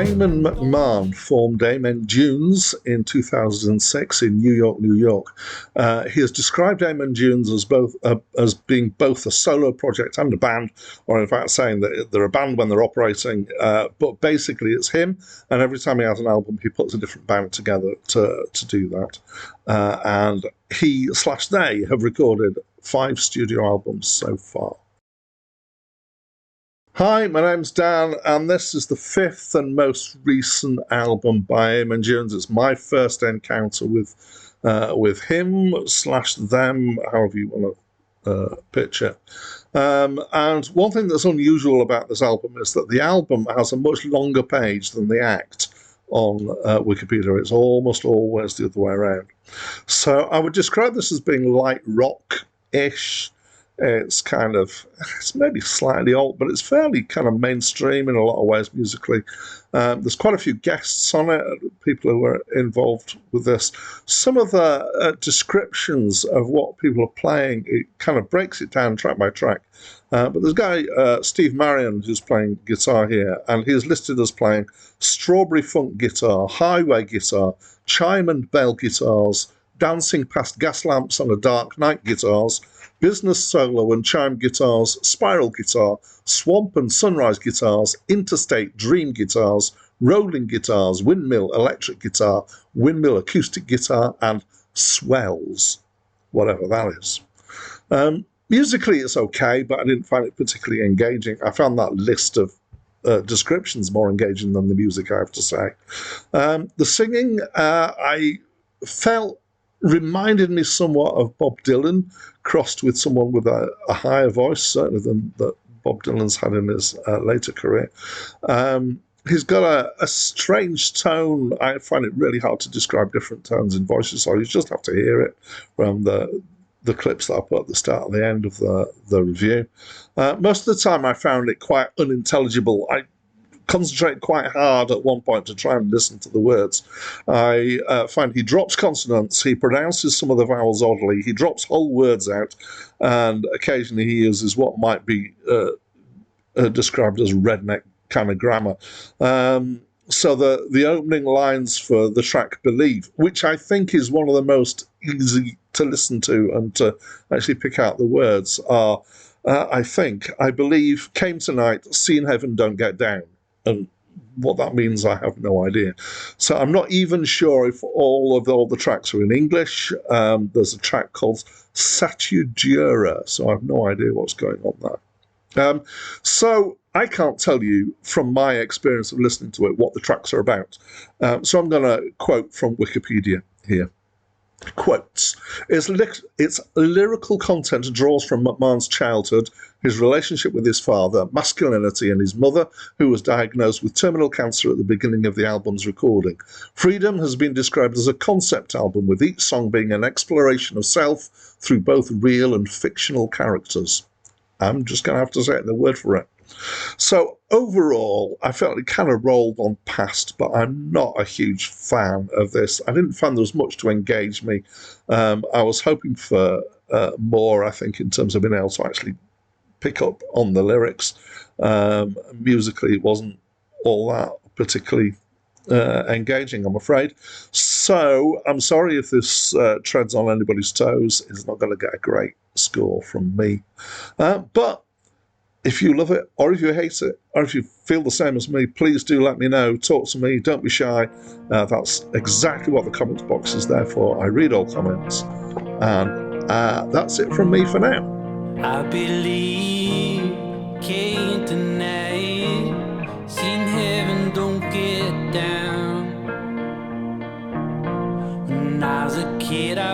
Damon McMahon formed Amen Dunes in 2006 in New York, New York. He has described Amen Dunes as being both a solo project and a band, or in fact saying that they're a band when they're operating. But basically, it's him, and every time he has an album, he puts a different band together to do that. And he/they have recorded 5 studio albums so far. Hi, my name's Dan, and this is the 5th and most recent album by Amen Dunes. It's my first encounter with him/them, however you want to pitch it. And one thing that's unusual about this album is that the album has a much longer page than the act on Wikipedia. It's almost always the other way around. So I would describe this as being light rock-ish. It's maybe slightly old, but it's fairly kind of mainstream in a lot of ways musically. There's quite a few guests on it, people who were involved with this. Some of the descriptions of what people are playing, it kind of breaks it down track by track. But there's a guy, Steve Marion, who's playing guitar here, and he's listed as playing strawberry funk guitar, highway guitar, chime and bell guitars, dancing past gas lamps on a dark night guitars, business solo and chime guitars, spiral guitar, swamp and sunrise guitars, interstate dream guitars, rolling guitars, windmill electric guitar, windmill acoustic guitar, and swells, whatever that is. Musically, it's okay, but I didn't find it particularly engaging. I found that list of descriptions more engaging than the music, I have to say. The singing, I felt, reminded me somewhat of Bob Dylan, crossed with someone with a higher voice, certainly than that Bob Dylan's had in his later career. He's got a strange tone. I find it really hard to describe different tones in voices, so you just have to hear it from the clips that I put at the start and the end of the review. Most of the time I found it quite unintelligible. I concentrate quite hard at one point to try and listen to the words. I find he drops consonants, he pronounces some of the vowels oddly, he drops whole words out, and occasionally he uses what might be described as redneck kind of grammar. So the opening lines for the track Believe, which I think is one of the most easy to listen to and to actually pick out the words, are, I believe, came tonight, seen heaven, don't get down. And what that means, I have no idea. So I'm not even sure if all the tracks are in English. There's a track called Satudura, so I have no idea what's going on there. So I can't tell you from my experience of listening to it what the tracks are about. So I'm going to quote from Wikipedia here. Quotes, its lyrical content draws from McMahon's childhood, his relationship with his father, masculinity, and his mother, who was diagnosed with terminal cancer at the beginning of the album's recording. Freedom has been described as a concept album, with each song being an exploration of self through both real and fictional characters. I'm just going to have to say it in the word for it. So overall, I felt it kind of rolled on past, but I'm not a huge fan of this. I didn't find there was much to engage me. I was hoping for more, I think, in terms of being able to actually pick up on the lyrics. Musically, it wasn't all that particularly engaging, I'm afraid. So I'm sorry if this treads on anybody's toes. It's not going to get a great score from me. But if you love it, or if you hate it, or if you feel the same as me, please do let me know. Talk to me. Don't be shy. That's exactly what the comments box is there for. I read all comments. And that's it from me for now. I believe, can't deny it. Seen heaven, don't get down. When I was a kid, I